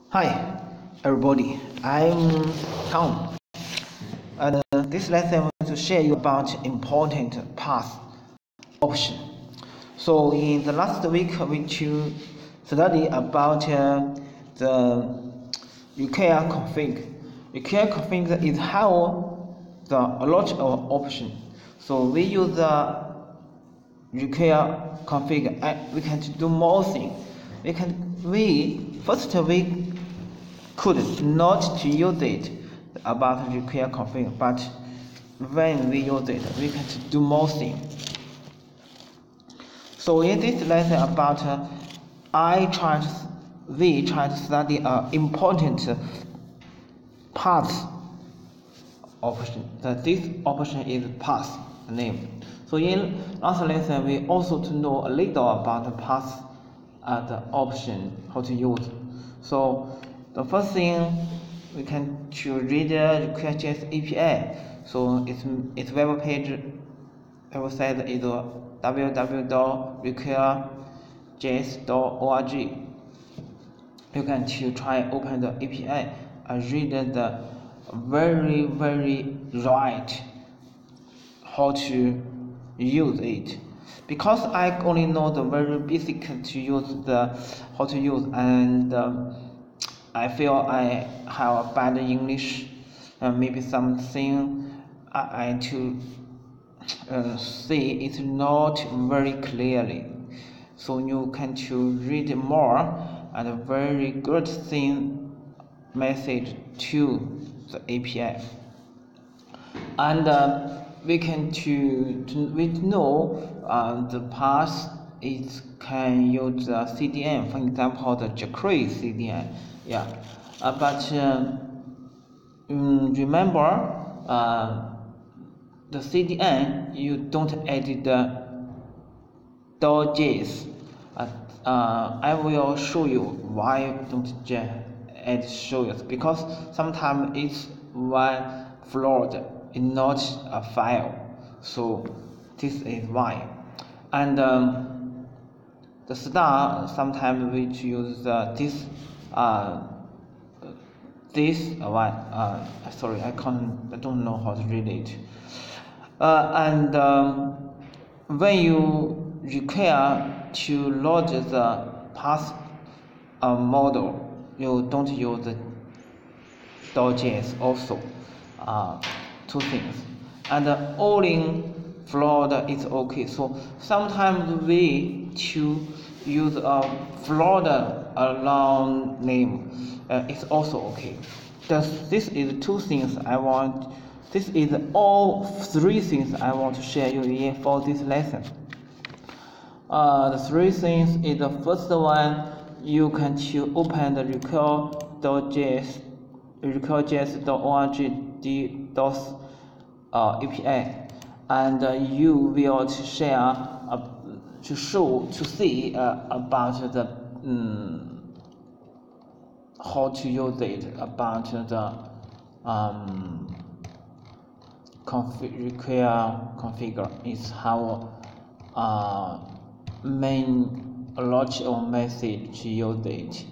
Hi, everybody. I'm Tom, and this lesson I want to share you about important path option. So in the last week, we to study about the require config. Require config is how the a lot of option. So we use the require config. We can do more things. We could not to use it about require config, but when we use it, we can do more things. So in this lesson about we try to study important path option. This option is path name. So in last lesson we also to know a little about the path the option how to use. So the first thing we can to read the request.js API. So its web page website is www.require.js.org. You can to try open the API and read the very right how to use it, because I only know the very basic to use the how to use, and I feel I have a bad English, maybe something I to see it not very clearly. So you can to read more and a very good thing message to the API, and we can we know the path it can use the CDN, for example the jQuery CDN. Yeah, but remember the CDN you don't add the .js. I will show you why don't add show you, because sometimes it's one float, it's not a file. So this is why. And the star sometimes we use this one. Sorry, I don't know how to read it. And when you require to load the path model, you don't use the .js also. Two things. And all in float is okay. So sometimes we to use a float long name, it's also okay. This is two things I want. This is all three things I want to share you in for this lesson. The three things is the first one, you can to open the require.js.org DOS API, and you will share to see about the how to use it, about the require configure is how main a lot of message to use it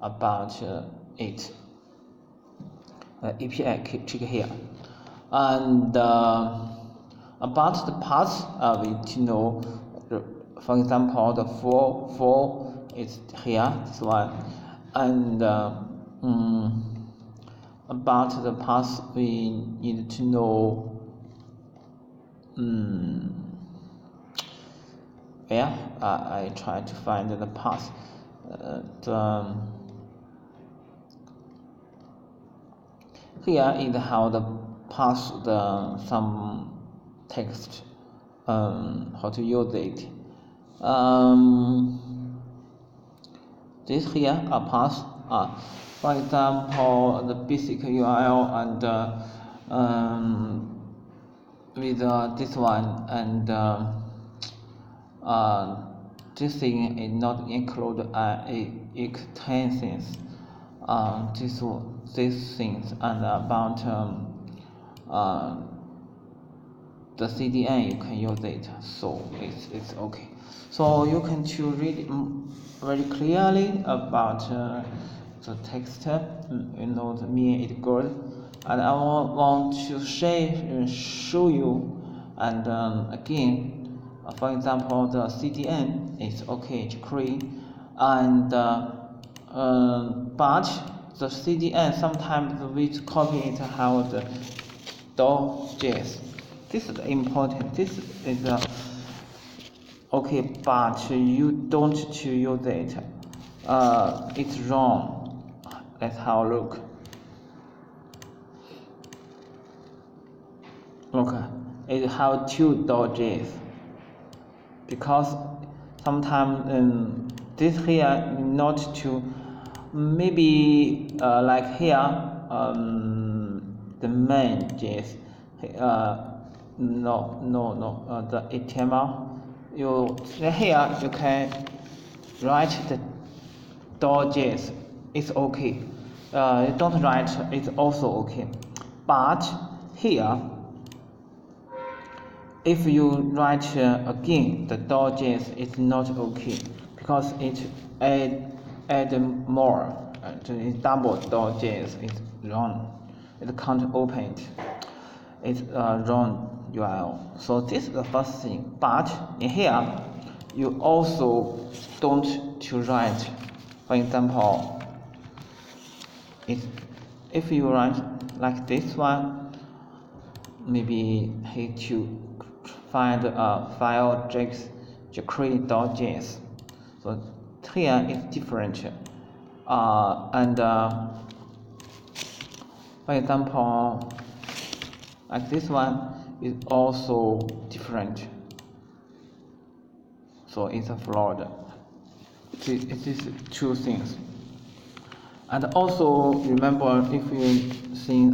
about it. API check here, and about the path we need to know. For example, the for is here, this one, and about the path we need to know where I try to find the path. Here is how the pass some text, how to use it. This here a path. For example, the basic URL and with this one, and this thing is not include extensions. These things, and about the CDN you can use it, so it's okay. So you can to read very clearly about the text, the mean is good, and I want to show you, and again, for example, the CDN is okay, jQuery, and but the CDN sometimes which copy it have the .js. This is important. This is okay, but you don't to use it. It's wrong. Let's have a look. Look, it have two .js because sometimes this here not to maybe like here the main JS the HTML here you can write the .js. It's okay. You don't write, it's also okay. But here, if you write again the .js, it's not okay because it add more. It's double .js. It's wrong. It can't open it. It's wrong URL. So this is the first thing. But in here, you also don't to write. For example, if you write like this one, maybe need to find a file jQuery.js. So here is different. For example, like this one is also different. So it's a flawed. It is two things. And also remember, if you see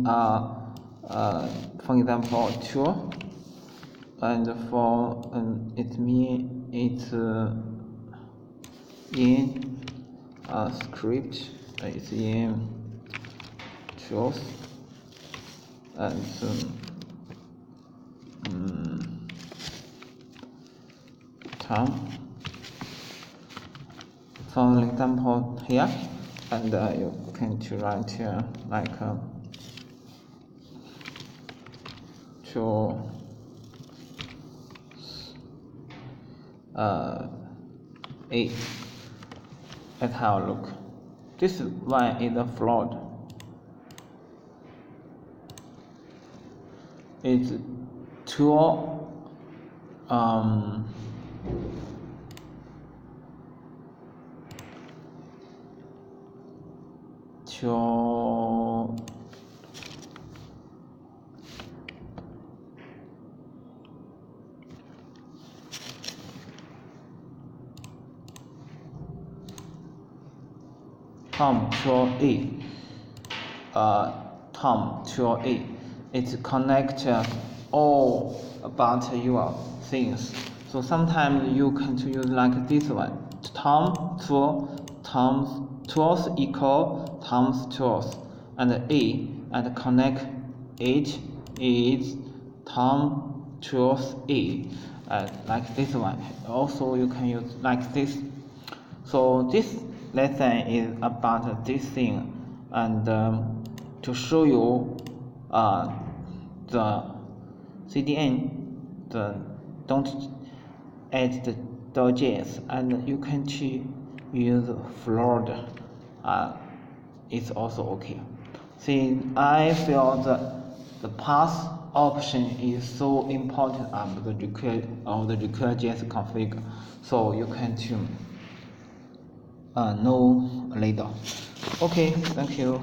for example tool, and for it means it's in script, it's in tools, and term. For example here, and you can to write here like to A. Let's have a look. This one is a flawed. It's tool Tom to A. It connects all about your things. So sometimes you can use like this one. Tom's tools equal Tom's tools, and A, and connect it is Tom tools A, like this one. Also you can use like this. So this lesson is about this thing, and to show you the CDN, don't add the .js, and you can use flawed. It's also okay. See, I feel the path option is so important of the require.js config, so you can know later. Okay, thank you.